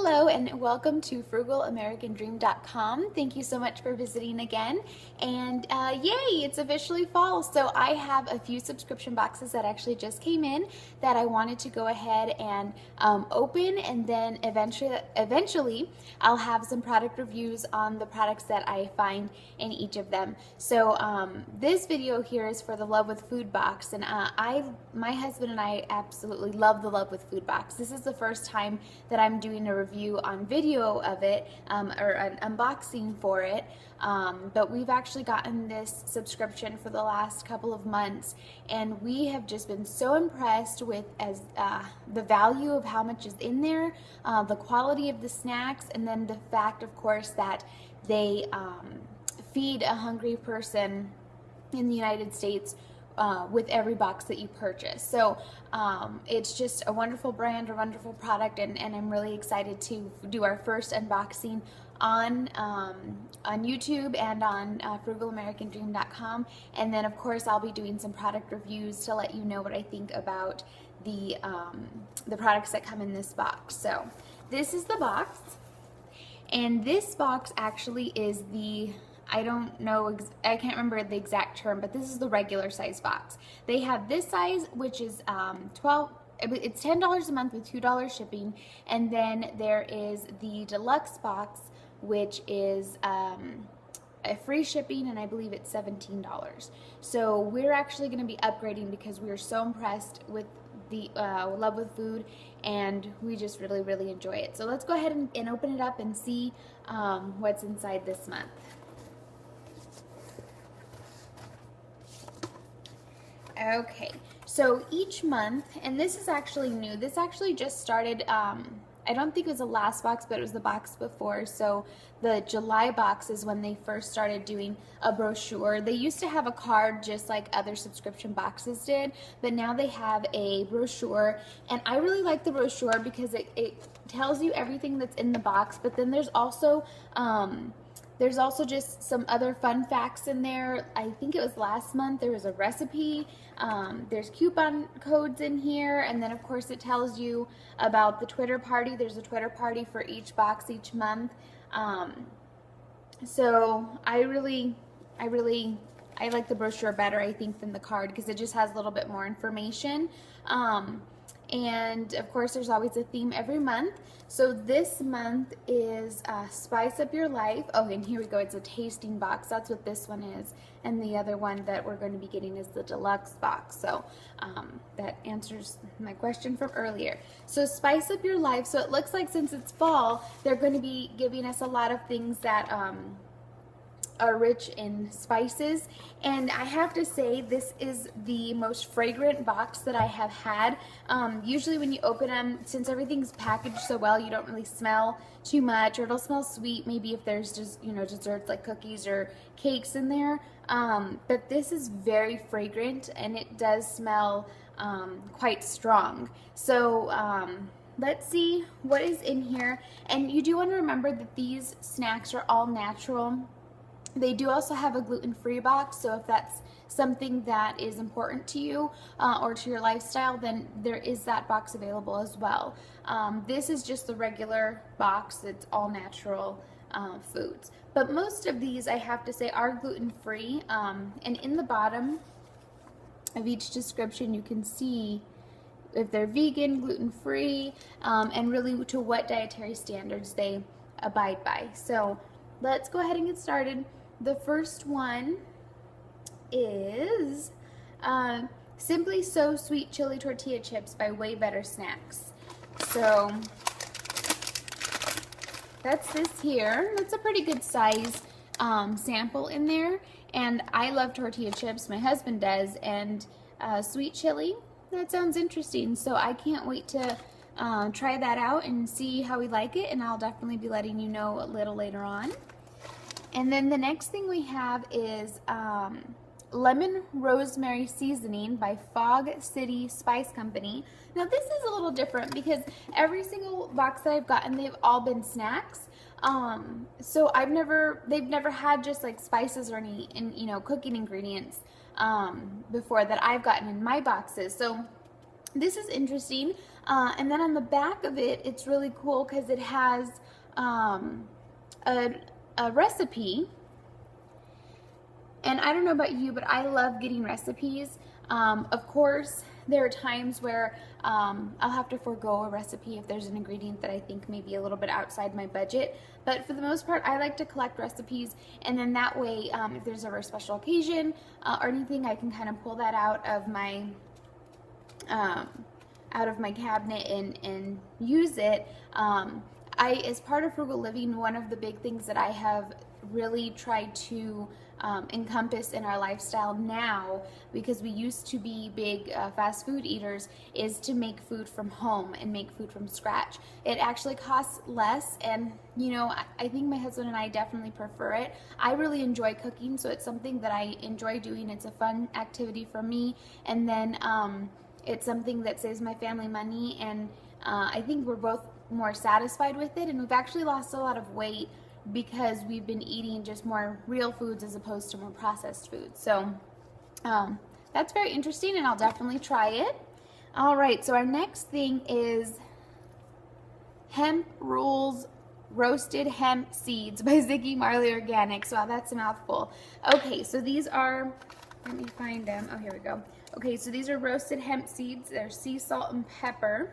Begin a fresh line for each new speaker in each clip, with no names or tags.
Hello and welcome to frugalamericandream.com. Thank you so much for visiting again. And yay, it's officially fall. So I have a few subscription boxes that actually just came in that I wanted to go ahead and open, and then eventually I'll have some product reviews on the products that I find in each of them. So this video here is for the Love with Food box, and my husband and I absolutely love the Love with Food box. This is the first time that I'm doing a review on video of it, or an unboxing for it, but we've actually gotten this subscription for the last couple of months, and we have just been so impressed with the value of how much is in there, the quality of the snacks, and then the fact, of course, that they feed a hungry person in the United States with every box that you purchase. So it's just a wonderful brand, a wonderful product, and I'm really excited to do our first unboxing on YouTube and on frugalamericandream.com. And then of course I'll be doing some product reviews to let you know what I think about the products that come in this box. So this is the box, and this box actually is the, I don't know, I can't remember the exact term, but this is the regular size box. They have this size, which is it's $10 a month with $2 shipping, and then there is the deluxe box, which is a free shipping, and I believe it's $17. So we're actually going to be upgrading because we are so impressed with the Love with Food, and we just really enjoy it. So let's go ahead and open it up and see what's inside this month. Okay, so each month, and this is actually new, this actually just started, I don't think it was the last box, but it was the box before. So the July box is when they first started doing a brochure. They used to have a card just like other subscription boxes did, but now they have a brochure, and I really like the brochure because it tells you everything that's in the box, but then there's also just some other fun facts in there. I think it was last month there was a recipe. There's coupon codes in here, and then of course it tells you about the Twitter party. There's a Twitter party for each box each month. So I like the brochure better, I think, than the card, because it just has a little bit more information. And of course there's always a theme every month. So this month is Spice Up Your Life. Oh, and here we go, it's a tasting box. That's what this one is. And the other one that we're going to be getting is the deluxe box. So that answers my question from earlier. So Spice Up Your Life. So it looks like since it's fall, they're going to be giving us a lot of things that are rich in spices, and I have to say this is the most fragrant box that I have had. Usually when you open them, since everything's packaged so well, you don't really smell too much, or it'll smell sweet maybe if there's just, you know, desserts like cookies or cakes in there, but this is very fragrant, and it does smell quite strong. So let's see what is in here. And you do want to remember that these snacks are all natural. They do also have a gluten-free box, so if that's something that is important to you or to your lifestyle, then there is that box available as well. This is just the regular box. It's all natural foods. But most of these, I have to say, are gluten-free. And in the bottom of each description, you can see if they're vegan, gluten-free, and really to what dietary standards they abide by. So let's go ahead and get started. The first one is Simply So Sweet Chili Tortilla Chips by Way Better Snacks. So that's this here. That's a pretty good size sample in there. And I love tortilla chips. My husband does. And sweet chili, that sounds interesting. So I can't wait to try that out and see how we like it. And I'll definitely be letting you know a little later on. And then the next thing we have is Lemon Rosemary Seasoning by Fog City Spice Company. Now this is a little different because every single box that I've gotten, they've all been snacks. So they've never had just like spices or any, you know, cooking ingredients before that I've gotten in my boxes. So this is interesting. And then on the back of it, it's really cool because it has a recipe. And I don't know about you, but I love getting recipes. Of course, there are times where I'll have to forego a recipe if there's an ingredient that I think may be a little bit outside my budget. But for the most part, I like to collect recipes, and then that way, if there's ever a special occasion or anything, I can kind of pull that out of my cabinet and use it. As part of frugal living, one of the big things that I have really tried to encompass in our lifestyle now, because we used to be big fast food eaters, is to make food from home and make food from scratch. It actually costs less, and you know, I think my husband and I definitely prefer it. I really enjoy cooking, so it's something that I enjoy doing. It's a fun activity for me, and then it's something that saves my family money, and I think we're both more satisfied with it, and we've actually lost a lot of weight because we've been eating just more real foods as opposed to more processed foods. So that's very interesting, and I'll definitely try it. All right, so our next thing is Hemp Rules Roasted Hemp Seeds by Ziggy Marley Organics. Wow, that's a mouthful. Okay, so these are, let me find them. Oh, here we go. Okay, so these are roasted hemp seeds. They're sea salt and pepper.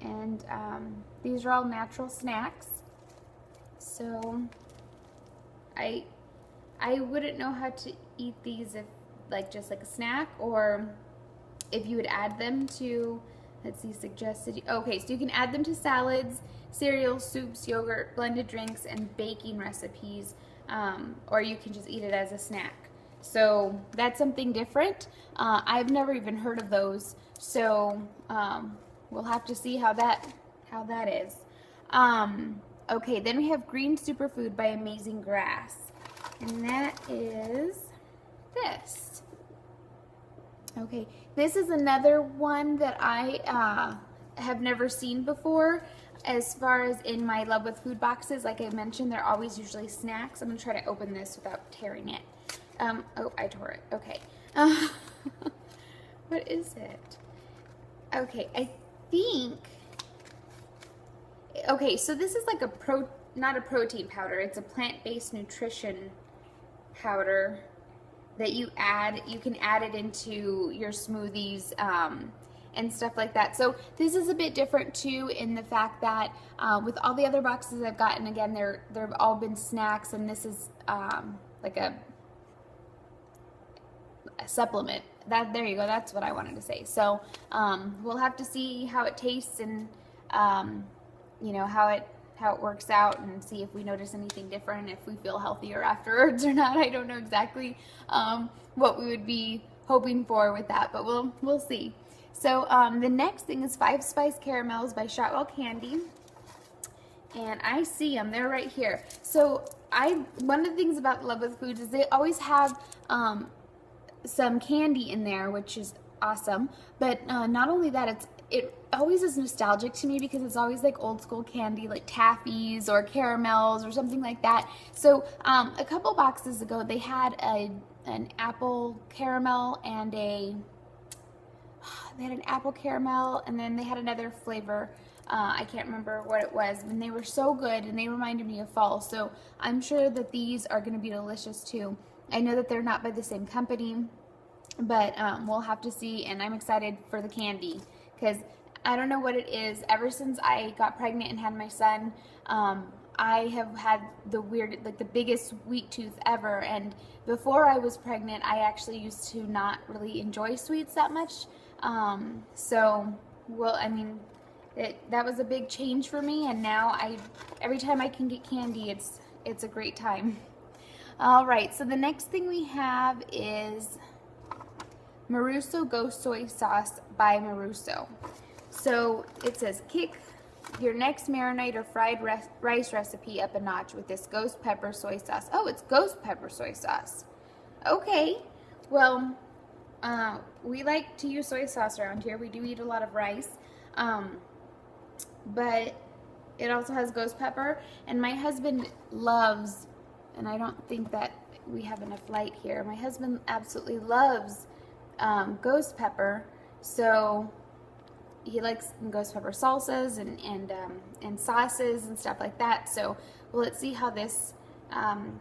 And these are all natural snacks. So I wouldn't know how to eat these if just like a snack, or if you would add them to, let's see, suggested. Okay, so you can add them to salads, cereals, soups, yogurt, blended drinks, and baking recipes, or you can just eat it as a snack. So that's something different. I've never even heard of those. So we'll have to see how that is. Okay, then we have Green Superfood by Amazing Grass, and that is this. Okay, this is another one that I have never seen before. As far as in my Love with Food boxes, like I mentioned, they're always usually snacks. I'm gonna try to open this without tearing it. Oh, I tore it. Okay. What is it? Okay, I think. Okay, so this is like not a protein powder. It's a plant-based nutrition powder that you add. You can add it into your smoothies and stuff like that. So this is a bit different too, in the fact that with all the other boxes I've gotten, again, they've all been snacks, and this is like a supplement. There you go. That's what I wanted to say. So we'll have to see how it tastes, and you know, how it works out, and see if we notice anything different, if we feel healthier afterwards or not. I don't know exactly what we would be hoping for with that, but we'll see. So the next thing is 5 Spice Caramels by Shotwell Candy, and I see them. They're right here. So one of the things about Love with Foods is they always have some candy in there, which is awesome. But not only that, it always is nostalgic to me, because it's always like old school candy, like taffies or caramels or something like that. So a couple boxes ago, they had an apple caramel and and then they had another flavor. I can't remember what it was, and they were so good, and they reminded me of fall. So I'm sure that these are going to be delicious too. I know that they're not by the same company, but we'll have to see, and I'm excited for the candy, because I don't know what it is. Ever since I got pregnant and had my son, I have had the biggest sweet tooth ever, and before I was pregnant, I actually used to not really enjoy sweets that much. So, well, I mean, that was a big change for me, and now every time I can get candy, it's a great time. All right, so the next thing we have is Maruso Ghost Soy Sauce by Maruso. So it says, kick your next marinade or fried rice recipe up a notch with this ghost pepper soy sauce. Oh, it's ghost pepper soy sauce. Okay, well, we like to use soy sauce around here. We do eat a lot of rice, but it also has ghost pepper, and my husband loves, and I don't think that we have enough light here, my husband absolutely loves ghost pepper. So he likes ghost pepper salsas and sauces and stuff like that. So well, let's see how this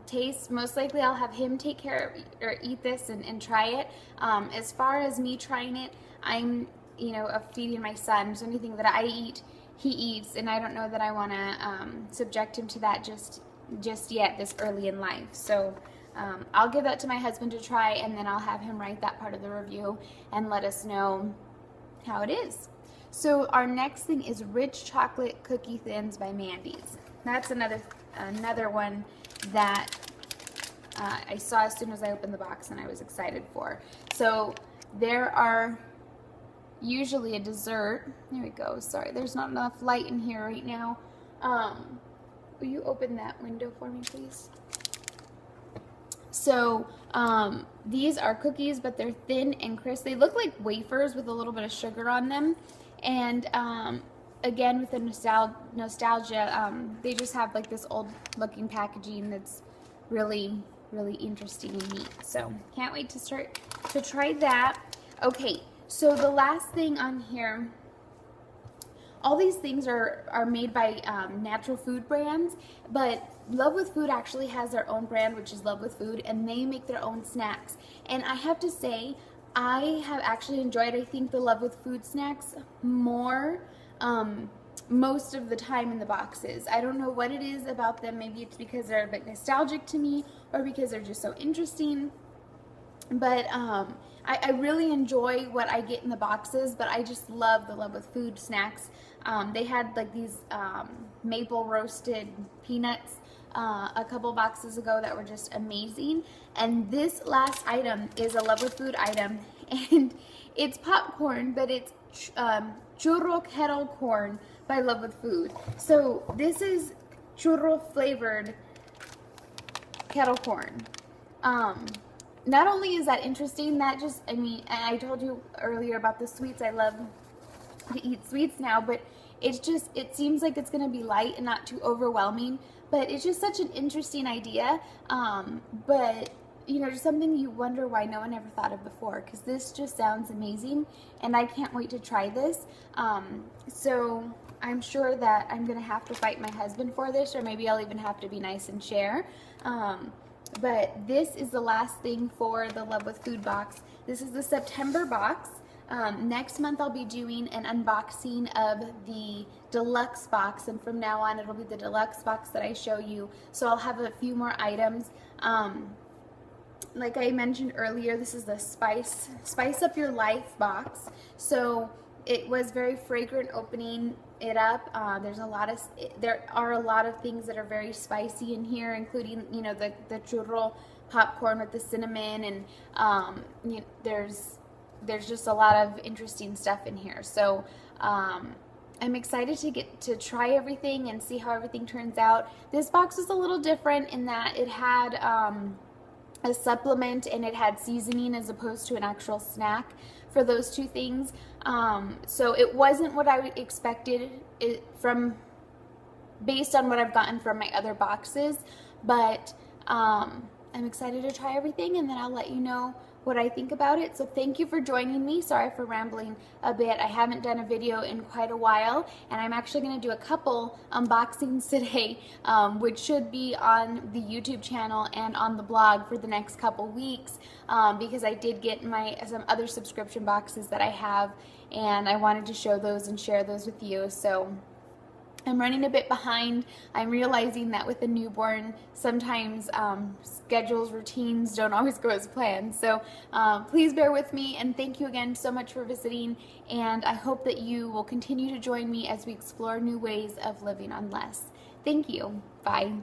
tastes. Most likely I'll have him take care of or eat this and try it. As far as me trying it, I'm, you know, feeding my son. So anything that I eat, he eats, and I don't know that I want to subject him to that just yet this early in life. So I'll give that to my husband to try, and then I'll have him write that part of the review and let us know how it is. So our next thing is Rich Chocolate Cookie Thins by Mandy's. That's another one that I saw as soon as I opened the box and I was excited for. So there are usually a dessert. There we go. Sorry, there's not enough light in here right now. Will you open that window for me, please? So these are cookies, but they're thin and crisp. They look like wafers with a little bit of sugar on them. And again, with the nostalgia, they just have like this old looking packaging that's really, really interesting and neat. So can't wait to try that. Okay, so the last thing on here, all these things are made by natural food brands, but Love with Food actually has their own brand, which is Love with Food, and they make their own snacks. And I have to say, I have actually enjoyed, I think, the Love with Food snacks more most of the time in the boxes. I don't know what it is about them. Maybe it's because they're a bit nostalgic to me, or because they're just so interesting. But I really enjoy what I get in the boxes, but I just love the Love with Food snacks. They had like these maple roasted peanuts a couple boxes ago that were just amazing. And this last item is a Love with Food item, and it's popcorn, but it's churro kettle corn by Love with Food. So this is churro flavored kettle corn. Not only is that interesting, that just, I mean, and I told you earlier about the sweets. I love to eat sweets now, but it's just, it seems like it's going to be light and not too overwhelming, but it's just such an interesting idea. But, you know, just something you wonder why no one ever thought of before, because this just sounds amazing, and I can't wait to try this. So I'm sure that I'm going to have to fight my husband for this, or maybe I'll even have to be nice and share. But this is the last thing for the Love with Food box. This is the September box. Next month I'll be doing an unboxing of the deluxe box, and from now on it'll be the deluxe box that I show you. So I'll have a few more items. Like I mentioned earlier, this is the Spice Up Your Life box. So it was very fragrant opening it up. There are a lot of things that are very spicy in here, including, you know, the churro popcorn with the cinnamon, and you know, there's just a lot of interesting stuff in here. So I'm excited to get to try everything and see how everything turns out. This box is a little different in that it had a supplement and it had seasoning as opposed to an actual snack for those two things. So it wasn't what I expected based on what I've gotten from my other boxes, but I'm excited to try everything, and then I'll let you know what I think about it. So thank you for joining me. Sorry for rambling a bit. I haven't done a video in quite a while, and I'm actually going to do a couple unboxings today, which should be on the YouTube channel and on the blog for the next couple weeks, because I did get some other subscription boxes that I have, and I wanted to show those and share those with you. So I'm running a bit behind. I'm realizing that with a newborn, sometimes schedules, routines don't always go as planned. So please bear with me, and thank you again so much for visiting, and I hope that you will continue to join me as we explore new ways of living on less. Thank you. Bye.